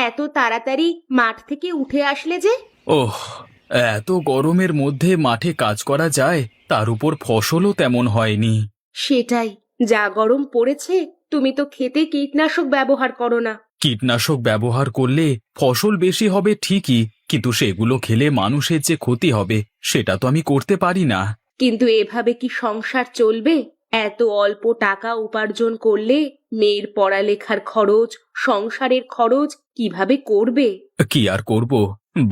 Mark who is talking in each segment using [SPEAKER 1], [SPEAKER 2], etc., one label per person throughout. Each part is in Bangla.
[SPEAKER 1] এত তাড়াতাড়ি মাঠ থেকে উঠে আসলে যে?
[SPEAKER 2] ওহ, এত গরমের মধ্যে মাঠে কাজ করা যায়, তার উপর ফসলও তেমন হয়নি।
[SPEAKER 1] সেটাই, যা গরম পড়েছে। তুমি তো খেতে কীটনাশক ব্যবহার করো না।
[SPEAKER 2] কীটনাশক ব্যবহার করলে ফসল বেশি হবে ঠিকই, কিন্তু সেগুলো খেলে মানুষের যে ক্ষতি হবে সেটা তো আমি করতে পারি না।
[SPEAKER 1] কিন্তু এভাবে কি সংসার চলবে? এত অল্প টাকা উপার্জন করলে মেয়ের পড়ালেখার খরচ, সংসারের খরচ কিভাবে করবে?
[SPEAKER 2] কি আর করব,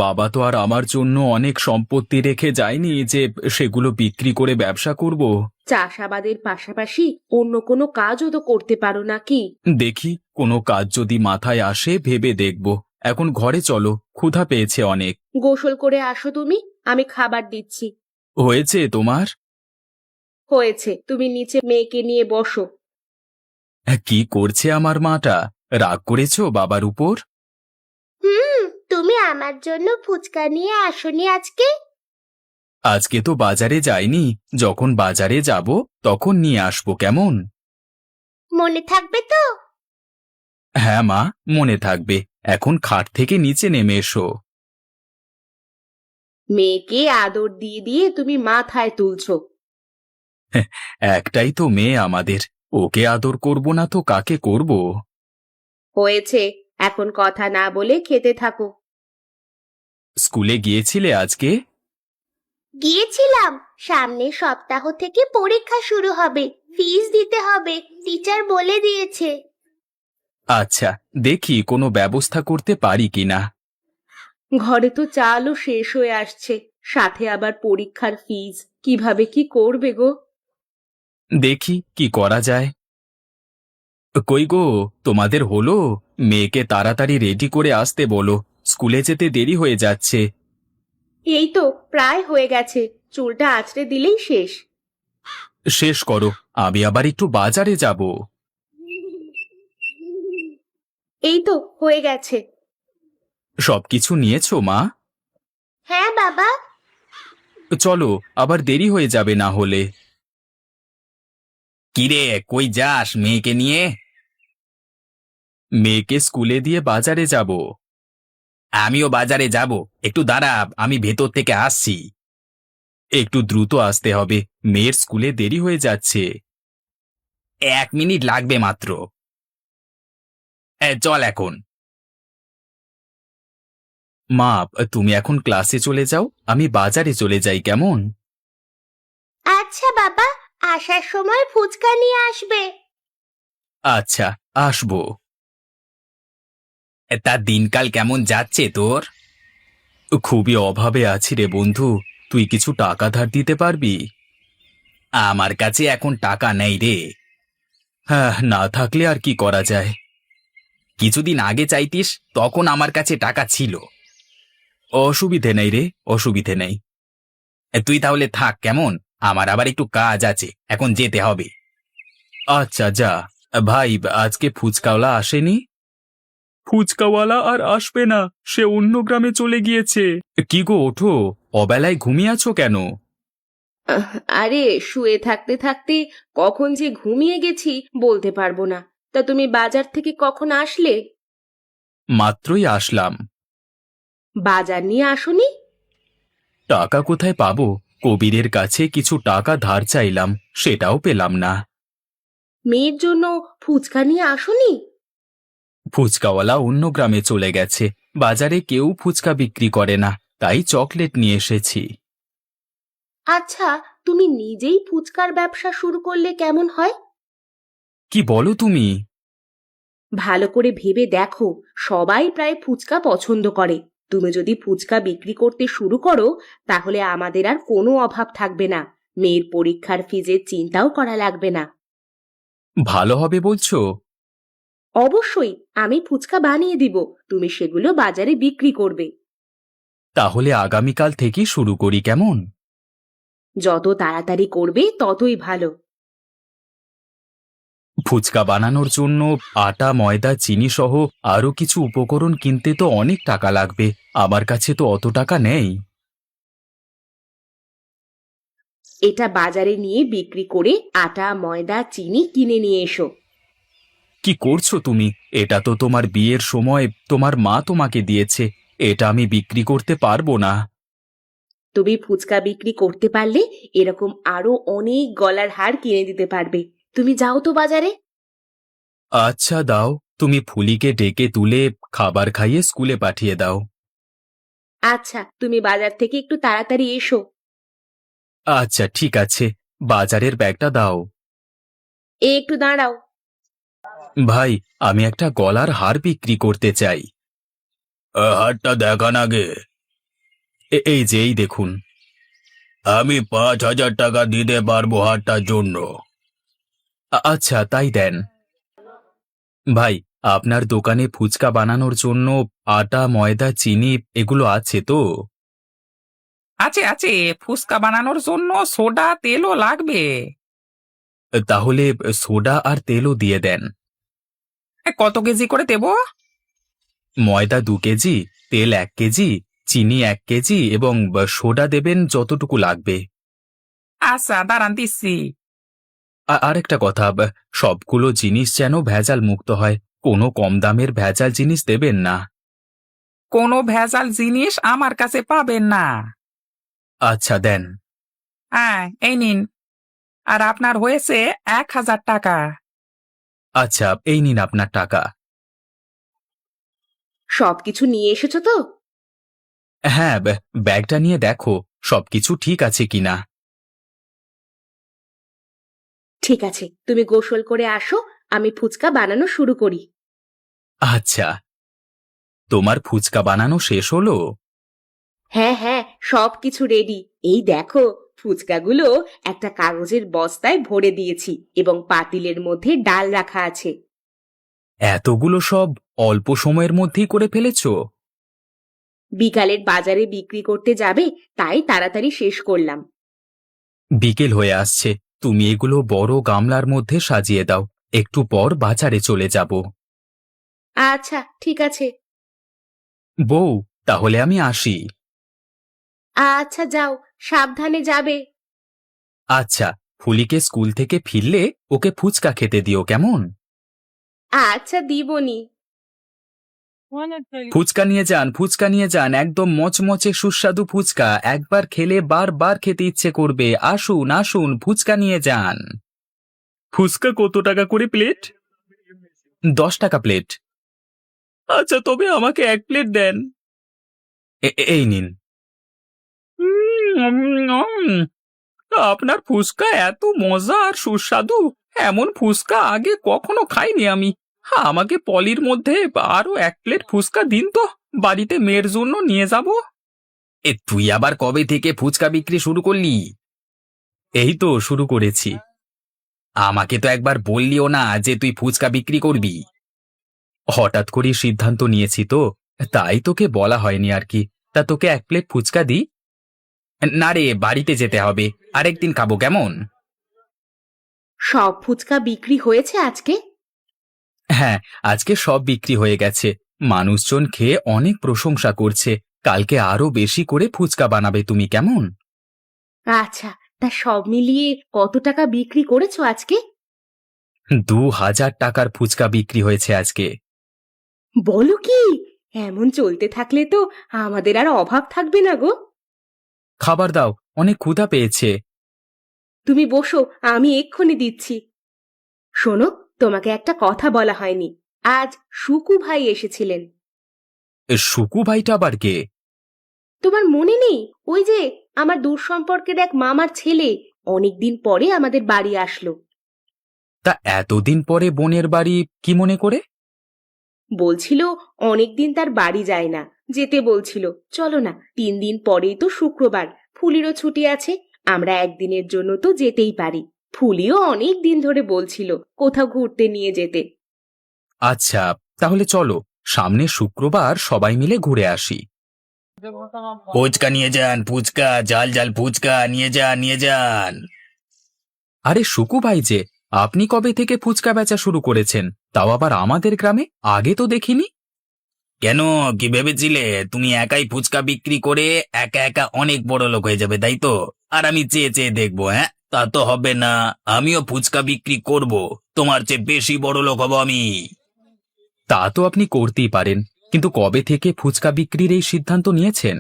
[SPEAKER 2] বাবা তো আর আমার জন্য অনেক সম্পত্তি রেখে যায়নি যে সেগুলো বিক্রি করে ব্যবসা করব।
[SPEAKER 1] চাষাবাদের পাশাপাশি অন্য কোনো কাজও তো করতে পারো নাকি?
[SPEAKER 2] দেখি কোনো কাজ যদি মাথায় আসে ভেবে দেখব। এখন ঘরে চলো, ক্ষুধা পেয়েছে অনেক।
[SPEAKER 1] গোসল করে আসো তুমি, আমি খাবার দিচ্ছি।
[SPEAKER 2] হয়েছে তোমার?
[SPEAKER 1] হয়েছে, তুমি নিচে মেয়েকে নিয়ে বসো।
[SPEAKER 2] কি করছে আমার মাটা? রাগ করেছো বাবার উপর?
[SPEAKER 1] তুমি আমার জন্য ফুচকা নিয়ে আসোনি আজকে?
[SPEAKER 2] আজকে তো বাজারে যাইনি, যখন বাজারে যাব তখন নিয়ে আসবো, কেমন?
[SPEAKER 1] মনে থাকবে তো?
[SPEAKER 2] হ্যাঁ মা, মনে থাকবে। এখন খাট থেকে নিচে নেমে এসো।
[SPEAKER 1] মেয়েকে আদর দিয়ে দিয়ে তুমি মাথায় তুলছো।
[SPEAKER 2] একটাই তো মেয়ে আমাদের, ওকে আদর করব না তো কাকে করব?
[SPEAKER 1] হয়েছে, এখন কথা না বলে খেতে থাকো।
[SPEAKER 2] স্কুলে গিয়েছিলে আজকে?
[SPEAKER 1] গিয়েছিলাম। সামনের সপ্তাহ থেকে পরীক্ষা শুরু হবে, ফিস দিতে হবে, টিচার বলে দিয়েছে।
[SPEAKER 2] আচ্ছা, দেখি কোনো ব্যবস্থা করতে পারি কিনা।
[SPEAKER 1] ঘরে তো চালও শেষ হয়ে আসছে, সাথে আবার পরীক্ষার ফিস, কিভাবে কি করবে গো?
[SPEAKER 2] দেখি কি করা যায়। কই গো, তোমাদের হলো? মেয়েকে তাড়াতাড়ি রেডি করে আসতে বলো, স্কুলে যেতে দেরি হয়ে যাচ্ছে।
[SPEAKER 1] এই তো প্রায় হয়ে গেছে, চুলটা আঁচড়ে দিলেই শেষ।
[SPEAKER 2] শেষ করো, আমি আবার একটু বাজারে যাব।
[SPEAKER 1] এই তো হয়ে গেছে।
[SPEAKER 2] সবকিছু নিয়েছো মা?
[SPEAKER 1] হ্যাঁ বাবা।
[SPEAKER 2] চলো, আবার দেরি হয়ে যাবে না হলে। কিরে, কই যাস মেয়েকে নিয়ে? মেয়েকে স্কুলে দিয়ে বাজারে যাব। আমিও বাজারে যাব, একটু দাঁড়া, আমি ভেতর থেকে আসছি। একটু দ্রুত আসতে হবে, মেয়ের স্কুলে দেরি হয়ে যাচ্ছে। 1 মিনিট লাগবে মাত্র। চল এখন। মা, তুমি এখন ক্লাসে চলে যাও, আমি বাজারে চলে যাই, কেমন?
[SPEAKER 1] আচ্ছা বাবা, আসার সময় ফুচকা নিয়ে আসবে।
[SPEAKER 2] আচ্ছা, আসবো। তা দিনকাল কেমন যাচ্ছে তোর? খুবই অভাবে আছি রে বন্ধু, তুই কিছু টাকা ধার দিতে পারবি? আমার কাছে এখন টাকা নেই রে। হ্যাঁ, না থাকলে আর কি করা যায়। কিছুদিন আগে চাইতিস, তখন আমার কাছে টাকা ছিল। অসুবিধে নেই রে, অসুবিধে নেই। তুই তাহলে থাক কেমন, আমার আবার একটু কাজ আছে, এখন যেতে হবে। আচ্ছা যা। ভাই, আজকে ফুচকাওয়ালা আসেনি? ফুচকাওয়ালা আর আসবে না, সে অন্য গ্রামে চলে গিয়েছে। কি গো, ওঠো, অবেলায় ঘুমিয়ে আছো কেন?
[SPEAKER 1] আরে শুয়ে থাকতে থাকতে কখন যে ঘুমিয়ে গেছি বলতে পারবো না। তা তুমি বাজার থেকে কখন আসলে?
[SPEAKER 2] মাত্রই আসলাম।
[SPEAKER 1] বাজার নিয়ে আসোনি?
[SPEAKER 2] টাকা কোথায় পাবো? কবিরের কাছে কিছু টাকা ধার চাইলাম, সেটাও পেলাম না।
[SPEAKER 1] মেয়ের জন্য ফুচকা নিয়ে আসোনি?
[SPEAKER 2] ফুচকাওয়ালা অন্য গ্রামে চলে গেছে, বাজারে কেউ ফুচকা বিক্রি করে না, তাই চকলেট নিয়ে এসেছি।
[SPEAKER 1] আচ্ছা, তুমি নিজেই ফুচকার ব্যবসা শুরু করলে কেমন হয়?
[SPEAKER 2] কি বলো তুমি?
[SPEAKER 1] ভালো করে ভেবে দেখো, সবাই প্রায় ফুচকা পছন্দ করে। তুমি যদি ফুচকা বিক্রি করতে শুরু করো, তাহলে আমাদের আর কোনো অভাব থাকবে না। মেয়ের পরীক্ষার ফিজের চিন্তাও করা লাগবে না।
[SPEAKER 2] ভালো হবে বলছো?
[SPEAKER 1] অবশ্যই, আমি ফুচকা বানিয়ে দিব, তুমি সেগুলো বাজারে বিক্রি করবে।
[SPEAKER 2] তাহলে আগামীকাল থেকেই শুরু করি, কেমন?
[SPEAKER 1] যত তাড়াতাড়ি করবে ততই ভালো।
[SPEAKER 2] ফুচকা বানানোর জন্য আটা, ময়দা, চিনি সহ আরো কিছু উপকরণ কিনতে তো অনেক টাকা লাগবে, আমার কাছে তো অত টাকা নেই।
[SPEAKER 1] এটা বাজারে নিয়ে বিক্রি করে আটা, ময়দা, চিনি কিনে নিয়ে এসো।
[SPEAKER 2] কি করছো তুমি? এটা তো তোমার বিয়ের সময় তোমার মা তোমাকে দিয়েছে। এটা আমি বিক্রি করতে পারবো না।
[SPEAKER 1] তুমি ফুচকা বিক্রি করতে পারলে এরকম আরো অনেক গলার হার কিনে দিতে পারবে। তুমি যাও তো বাজারে।
[SPEAKER 2] আচ্ছা দাও, তুমি ফুলিকে ডেকে তুলে খাবার খাইয়ে স্কুলে পাঠিয়ে দাও।
[SPEAKER 1] আচ্ছা, তুমি বাজার থেকে একটু তাড়াতাড়ি এসো।
[SPEAKER 2] আচ্ছা ঠিক আছে, বাজারের ব্যাগটা দাও।
[SPEAKER 1] একটু দাঁড়াও।
[SPEAKER 2] ভাই, আমি একটা গলার হার বিক্রি করতে চাই। হারটা দেখান আগে। এই যে এই দেখুন। আমি 5,000 টাকা দিতে পারবো হারটার জন্য। আচ্ছা তাই দেন। ভাই, আপনার দোকানে ফুচকা বানানোর জন্য আটা, ময়দা, চিনি এগুলো আছে তো?
[SPEAKER 3] আছে আছে, ফুচকা বানানোর জন্য সোডা তেলও লাগবে।
[SPEAKER 2] তাহলে সোডা আর তেলও দিয়ে দেন।
[SPEAKER 3] কত কেজি করে দেবো?
[SPEAKER 2] ময়দা 2 কেজি, তেল 1 কেজি, চিনি 1 কেজি এবং সোডা দেবেন যতটুকু লাগবে।
[SPEAKER 3] আচ্ছা দাঁড়ান দিচ্ছি।
[SPEAKER 2] আরেকটা কথা, সবগুলো জিনিস যেন ভেজাল মুক্ত হয়। কোনো কম দামের ভেজাল জিনিস দেবেন না।
[SPEAKER 3] কোনো ভেজাল জিনিস আমার কাছে পাবেন না।
[SPEAKER 2] আচ্ছা দেন।
[SPEAKER 3] হ্যাঁ এই নিন। আর আপনার হয়েছে 1,000 টাকা।
[SPEAKER 2] আচ্ছা এই নিন আপনার টাকা।
[SPEAKER 1] সবকিছু নিয়ে এসেছো তো?
[SPEAKER 2] হ্যাঁ, ব্যাগটা নিয়ে দেখো সবকিছু ঠিক আছে কিনা।
[SPEAKER 1] ঠিক আছে, তুমি গোসল করে আসো, আমি ফুচকা বানানো শুরু করি।
[SPEAKER 2] আচ্ছা, তোমার ফুচকা বানানো শেষ হলো?
[SPEAKER 1] হ্যাঁ হ্যাঁ, সবকিছু রেডি। এই দেখো, ফুচকাগুলো একটা কাগজের বস্তায় ভরে দিয়েছি এবং পাতিলের মধ্যে ডাল রাখা আছে।
[SPEAKER 2] এতগুলো সব অল্প সময়ের মধ্যেই করে ফেলেছো?
[SPEAKER 1] বিকালের বাজারে বিক্রি করতে যাবে, তাই তাড়াতাড়ি শেষ করলাম।
[SPEAKER 2] বিকেল হয়ে আসছে, তুমি এগুলো বড় গামলার মধ্যে সাজিয়ে দাও। একটু পর বাজারে চলে যাব।
[SPEAKER 1] আচ্ছা ঠিক আছে।
[SPEAKER 2] বউ, তাহলে আমি আসি।
[SPEAKER 1] আচ্ছা যাও, সাবধানে যাবে।
[SPEAKER 2] আচ্ছা, ফুলিকে স্কুল থেকে ফিরলে ওকে ফুচকা খেতে দিও কেমন?
[SPEAKER 1] আচ্ছা দিবনি।
[SPEAKER 2] ফুচকা নিয়ে যান, ফুচকা নিয়ে যান, একদম মচমচে সুস্বাদু ফুচকা। একবার খেলে বারবার খেতে ইচ্ছে করবে। আসুন আসুন, ফুচকা নিয়ে যান। ফুচকা কত টাকা করে প্লেট? 10 টাকা প্লেট। আচ্ছা, তবে আমাকে 1 প্লেট দেন। এই নিন। আপনার ফুচকা এত মজা আর সুস্বাদু, এমন ফুচকা আগে কখনো খাইনি আমি। আমাকে পলির মধ্যে আরো 1 প্লেট ফুচকা দিন তো, বাড়িতে মেয়ের জন্য নিয়ে যাব। তুই আবার কবে থেকে ফুচকা বিক্রি শুরু করলি? এই তো শুরু করেছি। আমাকে তো একবার বললিও না যে তুই ফুচকা বিক্রি করবি। হঠাৎ করে সিদ্ধান্ত নিয়েছি তো, তাই তোকে বলা হয়নি আর কি। তা তোকে 1 প্লেট ফুচকা দিই? না রে, বাড়িতে যেতে হবে, আরেকদিন খাবো কেমন?
[SPEAKER 1] সব ফুচকা বিক্রি হয়েছে আজকে?
[SPEAKER 2] হ্যাঁ, আজকে সব বিক্রি হয়ে গেছে। মানুষজন খেয়ে অনেক প্রশংসা করছে। কালকে আরো বেশি করে ফুচকা বানাবে তুমি কেমন?
[SPEAKER 1] আচ্ছা, তা সব মিলিয়ে কত টাকা বিক্রি করেছো আজকে?
[SPEAKER 2] 2,000 টাকার ফুচকা বিক্রি হয়েছে আজকে।
[SPEAKER 1] বলো কি? এমন চলতে থাকলে তো আমাদের আর অভাব থাকবে না গো।
[SPEAKER 2] খাবার দাও, অনেক ক্ষুধা পেয়েছে।
[SPEAKER 1] তুমি বসো, আমি এক্ষুনি দিচ্ছি। শোনো, তোমাকে একটা কথা বলা হয়নি। আজ সুকু ভাই এসেছিলেন।
[SPEAKER 2] সুকু ভাইটা আবার কে?
[SPEAKER 1] তোমার মনে নেই? ওই যে আমার দূর সম্পর্কের এক মামার ছেলে, অনেকদিন পরে আমাদের বাড়ি আসলো।
[SPEAKER 2] তা এতদিন পরে বোনের বাড়ি কি মনে করে?
[SPEAKER 1] বলছিল অনেকদিন তার বাড়ি যায় না, যেতে বলছিল। চলো না, 3 দিন পরেই তো শুক্রবার, ফুলিরও ছুটি আছে, আমরা একদিনের জন্য তো যেতেই পারি। ফুলিও অনেক দিন ধরে বলছিল কোথাও ঘুরতে নিয়ে যেতে।
[SPEAKER 2] আচ্ছা, তাহলে চলো, সামনে শুক্রবার সবাই মিলে ঘুরে আসি। ফুচকা নিয়ে যান, ফুচকা, ঝাল ঝাল ফুচকা নিয়ে যান, নিয়ে যান। আরে সুকু ভাই যে, আপনি কবে থেকে ফুচকা বেচা শুরু করেছেন? তাও আবার আমাদের গ্রামে, আগে তো দেখিনি। কেন, কি ভেবেছিলে তুমি একাই ফুচকা বিক্রি করে একা একা অনেক বড় লোক হয়ে যাবে, তাই তো? আর আমি চেয়ে চেয়ে দেখবো, হ্যাঁ? তা তো হবে না, আমিও ফুচকা বিক্রি করব, তোমার চেয়ে বেশি বড় লোক হব আমি। তা তো আপনি করতেই পারেন, কিন্তু কবে থেকে ফুচকা বিক্রির এই সিদ্ধান্ত নিয়েছেন?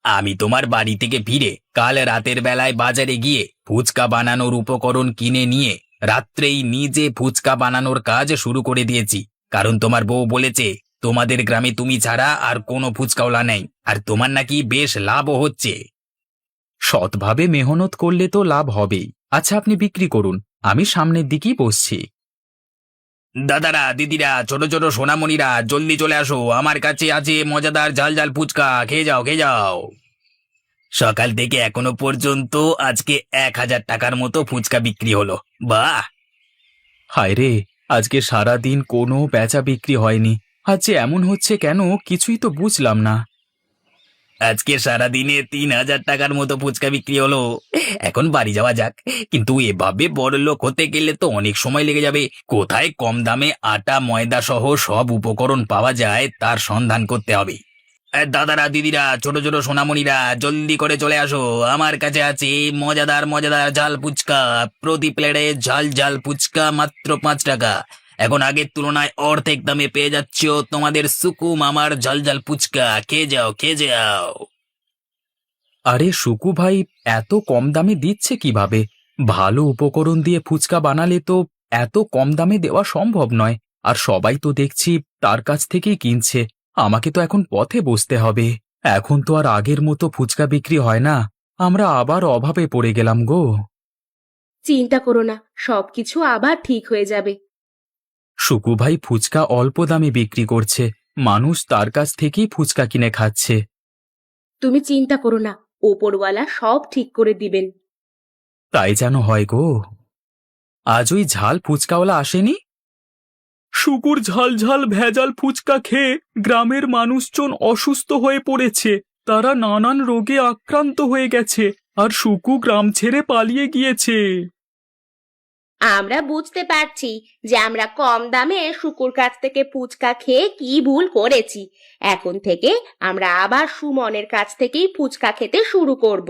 [SPEAKER 2] আমি তোমার বাড়ি থেকে ফিরে কাল রাতের বেলায় বাজারে গিয়ে ফুচকা বানানোর উপকরণ কিনে নিয়ে রাত্রেই নিজে ফুচকা বানানোর কাজ শুরু করে দিয়েছি। কারণ তোমার বউ বলেছে তোমাদের গ্রামে তুমি ছাড়া আর কোনো ফুচকাওয়ালা নেই, আর তোমার নাকি বেশ লাভও হচ্ছে। সৎভাবে মেহনত করলে তো লাভ হবেই। আচ্ছা, আপনি বিক্রি করুন, আমি সামনের দিকেই বসছি। দাদারা, দিদিরা, ছোট ছোট সোনামণিরা, জলদি চলে আসো, আমার কাছে আছে মজাদার ঝাল ঝাল ফুচকা, খেয়ে যাও খেয়ে যাও। সকাল থেকে এখনো পর্যন্ত আজকে 1,000 টাকার মতো ফুচকা বিক্রি হলো। বাহ! হায় রে, আজকে সারা দিন কোনো বেচা বিক্রি হয়নি। আজ যে এমন হচ্ছে কেন, কিছুই তো বুঝলাম না। আজকে সারা দিনে 3,000 টাকার মতো ফুচকা বিক্রি হলো। এখন বাড়ি যাওয়া যাক, কিন্তু এভাবে বড়লোক হতে গেলে তো অনেক সময় লেগে যাবে। কোথায় কম দামে আটা ময়দা সহ সব উপকরণ পাওয়া যায় তার সন্ধান করতে হবে। দাদারা, দিদিরা, ছোট ছোট সোনামণিরা, জলদি করে চলে আসো, আমার কাছে আছে মজাদার মজাদার ঝাল ফুচকা। প্রতি প্লেটে ঝাল ঝাল ফুচকা মাত্র 5 টাকা। এখন আগের তুলনায় অর্ধেক দামে পেয়ে যাচ্ছ তোমাদের সুকু মামার ঝাল ঝাল ফুচকা, খেয়ে যাও খেয়ে যাও। আরে সুকু ভাই এত কম দামে দিচ্ছে কিভাবে? ভালো উপকরণ দিয়ে ফুচকা বানালে তো এত কম দামে দেওয়া সম্ভব নয়। আর সবাই তো দেখছি তার কাছ থেকেই কিনছে। আমাকে তো এখন পথে বসতে হবে। এখন তো আর আগের মতো ফুচকা বিক্রি হয় না। আমরা আবার অভাবে পড়ে গেলাম গো।
[SPEAKER 1] চিন্তা করো না, সবকিছু আবার ঠিক হয়ে যাবে।
[SPEAKER 2] সুকু ভাই ফুচকা অল্প দামে বিক্রি করছে, মানুষ তার কাছ থেকেই ফুচকা কিনে খাচ্ছে।
[SPEAKER 1] তুমি চিন্তা করো না, ওপরওয়ালা সব ঠিক করে দিবেন।
[SPEAKER 2] তাই যেন হয় গো। আজ ওই ঝাল ফুচকাওয়ালা আসেনি? শুকুর ঝাল ঝাল ভেজাল ফুচকা খেয়ে গ্রামের মানুষজন অসুস্থ হয়ে পড়েছে। তারা নানান রোগে আক্রান্ত হয়ে গেছে, আর শুকু গ্রাম ছেড়ে পালিয়ে গিয়েছে।
[SPEAKER 1] আমরা বুঝতে পারছি যে আমরা কম দামে শুকুর কাছ থেকে ফুচকা খেয়ে কি ভুল করেছি। এখন থেকে আমরা আবার সুমনের কাছ থেকেই ফুচকা খেতে শুরু করব।